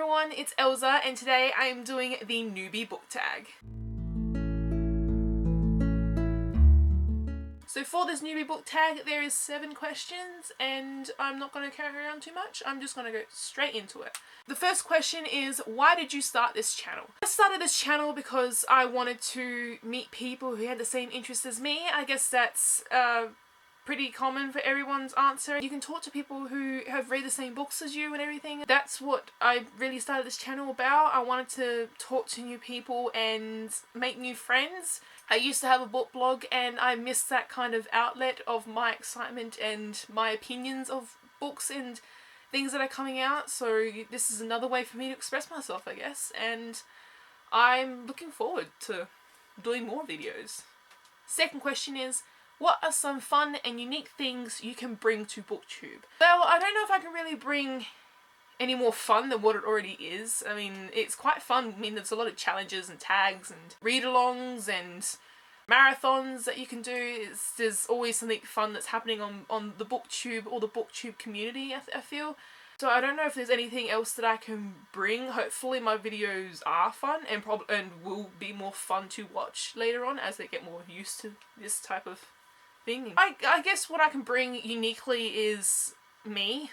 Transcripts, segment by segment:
everyone, it's Elsa and today I am doing the newbie book tag. So for this newbie book tag there is 7 questions and I'm not going to carry on too much, I'm just going to go straight into it. The first question is, why did you start this channel? I started this channel because I wanted to meet people who had the same interests as me. I guess that's pretty common for everyone's answer. You can talk to people who have read the same books as you and everything. That's what I really started this channel about. I wanted to talk to new people and make new friends. I used to have a book blog and I missed that kind of outlet of my excitement and my opinions of books and things that are coming out. So this is another way for me to express myself, I guess. And I'm looking forward to doing more videos. Second question is, what are some fun and unique things you can bring to Booktube? Well, I don't know if I can really bring any more fun than what it already is. I mean, it's quite fun. I mean, there's a lot of challenges and tags and read-alongs and marathons that you can do. There's always something fun that's happening on the Booktube or the Booktube community, I feel. So I don't know if there's anything else that I can bring. Hopefully my videos are fun and will be more fun to watch later on as they get more used to this type of thing. I guess what I can bring uniquely is me.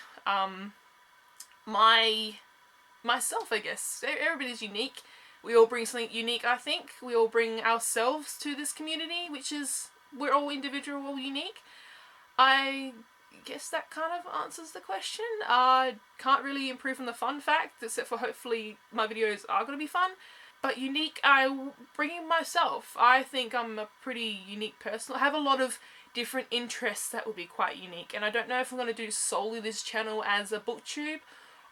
Myself, I guess. Everybody's unique. We all bring something unique, I think. We all bring ourselves to this community, which is, we're all individual, all unique. I guess that kind of answers the question. I can't really improve on the fun fact, except for hopefully my videos are going to be fun. But unique, I bring in myself. I think I'm a pretty unique person. I have a lot of different interests that will be quite unique, and I don't know if I'm going to do solely this channel as a booktube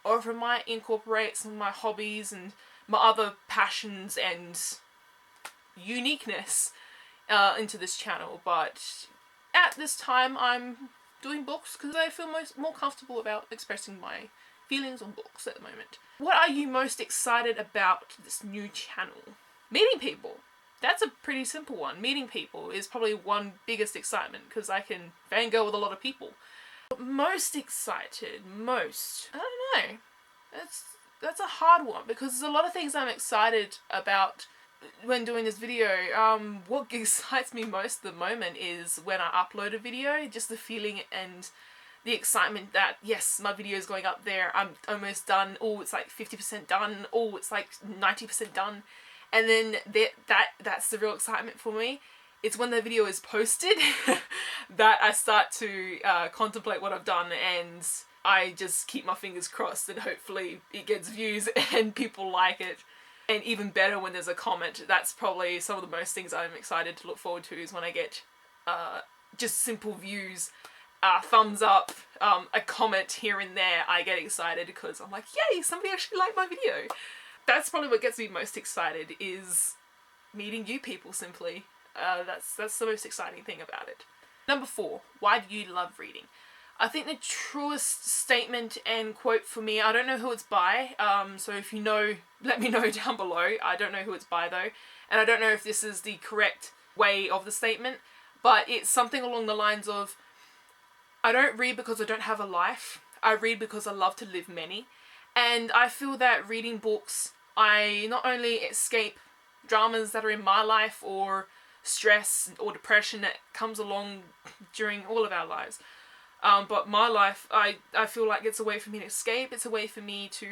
or if I might incorporate some of my hobbies and my other passions and uniqueness into this channel. But at this time I'm doing books because I feel more comfortable about expressing my feelings on books at the moment. What are you most excited about this new channel? Meeting people. That's a pretty simple one. Meeting people is probably one biggest excitement because I can fangirl with a lot of people. But most excited, I don't know. That's a hard one because there's a lot of things I'm excited about when doing this video. What excites me most at the moment is when I upload a video, just the feeling and the excitement that, yes, my video is going up there, I'm almost done, oh, it's like 50% done, oh, it's like 90% done. And then that's the real excitement for me. It's when the video is posted that I start to contemplate what I've done, and I just keep my fingers crossed that hopefully it gets views and people like it. And even better when there's a comment. That's probably some of the most things I'm excited to look forward to, is when I get just simple views, thumbs up, a comment here and there. I get excited because I'm like, yay, somebody actually liked my video. That's probably what gets me most excited, is meeting you people simply. That's the most exciting thing about it. Number 4, why do you love reading? I think the truest statement and quote for me, I don't know who it's by, so if you know, let me know down below. I don't know who it's by though, and I don't know if this is the correct way of the statement, but it's something along the lines of, I don't read because I don't have a life, I read because I love to live many. And I feel that reading books, I not only escape dramas that are in my life or stress or depression that comes along during all of our lives, but my life, I feel like it's a way for me to escape. It's a way for me to,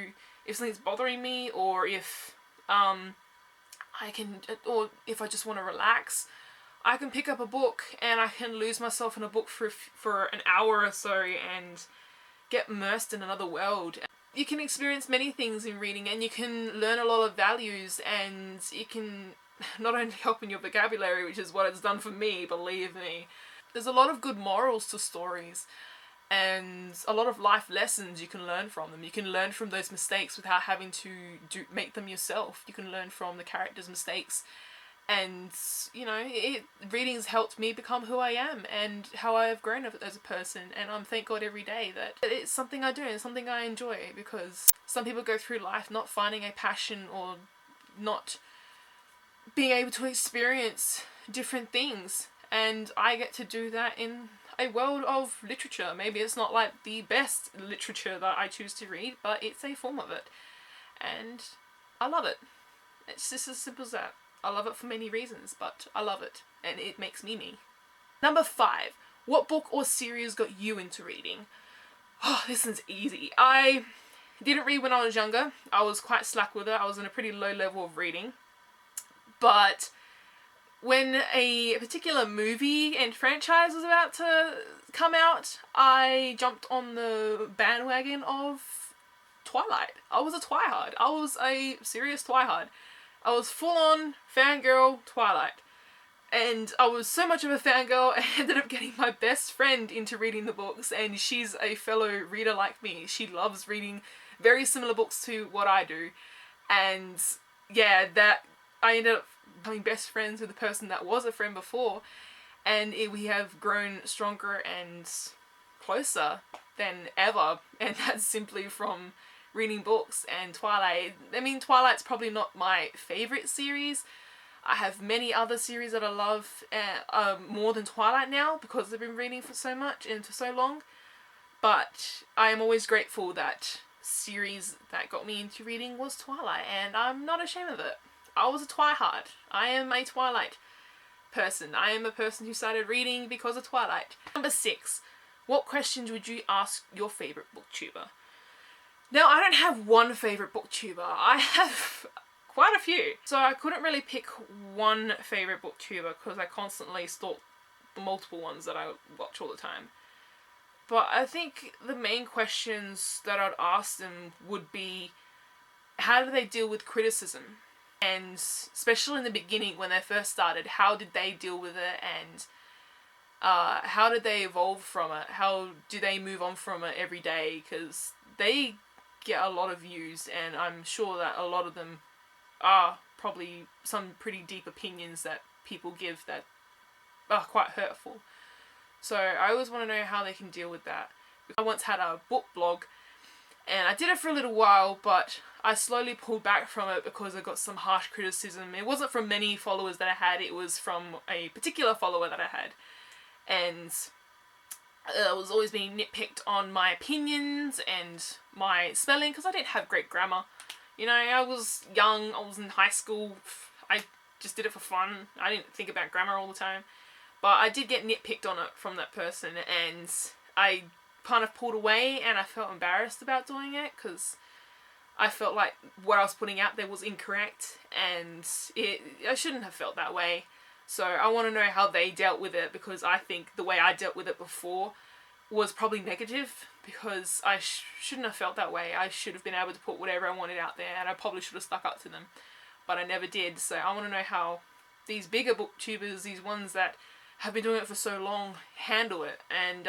if something's bothering me, or if if I just want to relax, I can pick up a book and I can lose myself in a book for an hour or so and get immersed in another world. You can experience many things in reading, and you can learn a lot of values, and it can not only help in your vocabulary, which is what it's done for me, believe me. There's a lot of good morals to stories and a lot of life lessons you can learn from them. You can learn from those mistakes without having to make them yourself. You can learn from the characters' mistakes, and you know, reading has helped me become who I am and how I have grown as a person, and I'm thank God every day that it's something I do and something I enjoy, because some people go through life not finding a passion or not being able to experience different things, and I get to do that in a world of literature. Maybe it's not like the best literature that I choose to read, but it's a form of it. and I love it. It's just as simple as that. I love it for many reasons, but I love it, and it makes me me. Number 5. What book or series got you into reading? Oh, this one's easy. I didn't read when I was younger. I was quite slack with it. I was in a pretty low level of reading. But when a particular movie and franchise was about to come out, I jumped on the bandwagon of Twilight. I was a Twihard. I was a serious Twihard. I was full on fangirl Twilight. And I was so much of a fangirl, I ended up getting my best friend into reading the books, and she's a fellow reader like me. She loves reading very similar books to what I do. And yeah, that I ended up becoming best friends with the person that was a friend before, and we have grown stronger and closer than ever, and that's simply from reading books and Twilight. I mean, Twilight's probably not my favourite series. I have many other series that I love more than Twilight now because I've been reading for so much and for so long. But I am always grateful that series that got me into reading was Twilight, and I'm not ashamed of it. I was a Twihard. I am a Twilight person. I am a person who started reading because of Twilight. Number 6. What questions would you ask your favourite booktuber? Now, I don't have one favourite booktuber. I have quite a few. So I couldn't really pick one favourite booktuber because I constantly stalk the multiple ones that I watch all the time. But I think the main questions that I'd ask them would be, how do they deal with criticism? And especially in the beginning when they first started, how did they deal with it, and how did they evolve from it? How do they move on from it every day? Because they get a lot of views, and I'm sure that a lot of them are probably some pretty deep opinions that people give that are quite hurtful. So I always want to know how they can deal with that. I once had a book blog, and I did it for a little while, but I slowly pulled back from it because I got some harsh criticism. It wasn't from many followers that I had, it was from a particular follower that I had. And I was always being nitpicked on my opinions and my spelling because I didn't have great grammar. You know, I was young, I was in high school, I just did it for fun. I didn't think about grammar all the time. But I did get nitpicked on it from that person, and I kind of pulled away, and I felt embarrassed about doing it because I felt like what I was putting out there was incorrect, and I shouldn't have felt that way. So I want to know how they dealt with it, because I think the way I dealt with it before was probably negative, because I shouldn't have felt that way. I should have been able to put whatever I wanted out there, and I probably should have stuck up to them, but I never did. So I want to know how these bigger booktubers, these ones that have been doing it for so long, handle it. And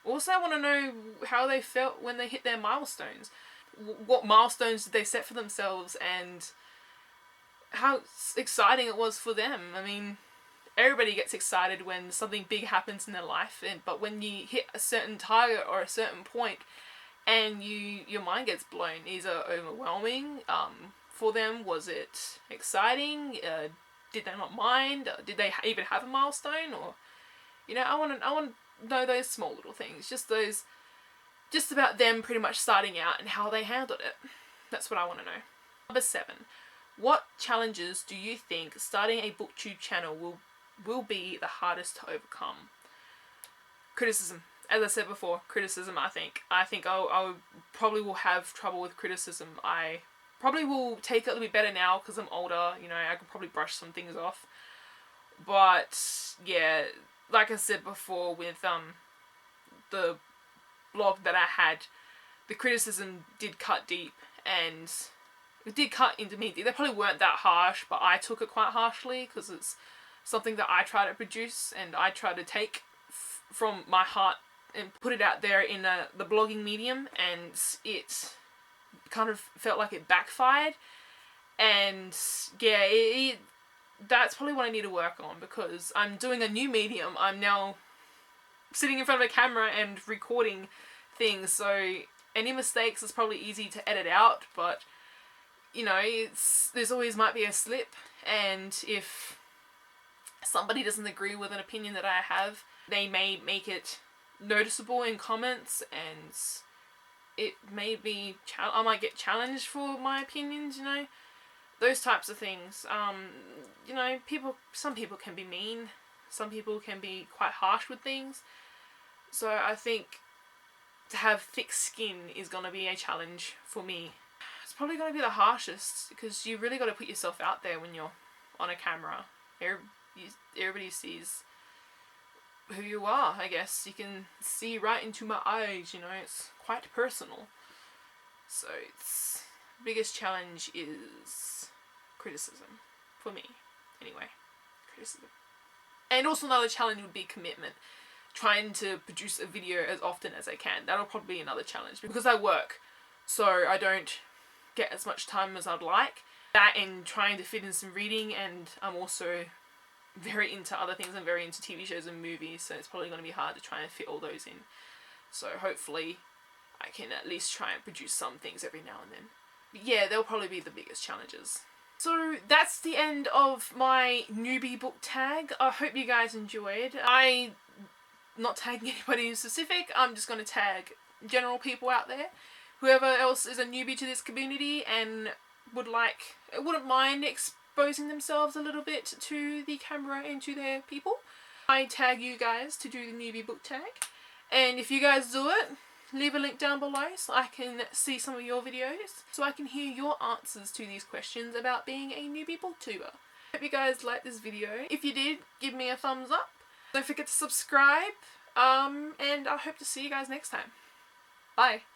also I want to know how they felt when they hit their milestones. What milestones did they set for themselves, and how exciting it was for them. I mean, everybody gets excited when something big happens in their life, but when you hit a certain target or a certain point and your mind gets blown, is it overwhelming for them? Was it exciting? Did they not mind? Did they even have a milestone? Or, you know, I want to know those small little things, just about them pretty much starting out and how they handled it. That's what I want to know. Number 7. What challenges do you think starting a booktube channel will be the hardest to overcome? Criticism. As I said before, criticism, I think I probably will have trouble with criticism. I probably will take it a little bit better now because I'm older, you know, I can probably brush some things off. But yeah, like I said before with the blog that I had, the criticism did cut deep, and it did cut into me. They probably weren't that harsh, but I took it quite harshly because it's something that I try to produce, and I try to take from my heart and put it out there in the blogging medium, and it kind of felt like it backfired. And yeah, that's probably what I need to work on, because I'm doing a new medium. I'm now sitting in front of a camera and recording things, so any mistakes is probably easy to edit out, but you know, there's always might be a slip, and if somebody doesn't agree with an opinion that I have, they may make it noticeable in comments, and it may be, I might get challenged for my opinions, you know, those types of things. You know, some people can be mean, some people can be quite harsh with things, so I think to have thick skin is going to be a challenge for me. It's probably going to be the harshest, because you really got to put yourself out there when you're on a camera. Everybody sees who you are, I guess. You can see right into my eyes, you know, it's quite personal. So it's, biggest challenge is criticism, for me, anyway, criticism. And also another challenge would be commitment. Trying to produce a video as often as I can. That'll probably be another challenge, because I work, so I don't get as much time as I'd like. That and trying to fit in some reading, and I'm also very into other things. I'm very into TV shows and movies, so it's probably going to be hard to try and fit all those in. So hopefully I can at least try and produce some things every now and then. But yeah, they'll probably be the biggest challenges. So that's the end of my newbie book tag. I hope you guys enjoyed. I'm not tagging anybody in specific, I'm just going to tag general people out there. Whoever else is a newbie to this community and wouldn't mind exposing themselves a little bit to the camera and to their people, I tag you guys to do the newbie book tag. And if you guys do it, leave a link down below so I can see some of your videos, so I can hear your answers to these questions about being a newbie booktuber. Hope you guys liked this video. If you did, give me a thumbs up. Don't forget to subscribe, and I hope to see you guys next time. Bye!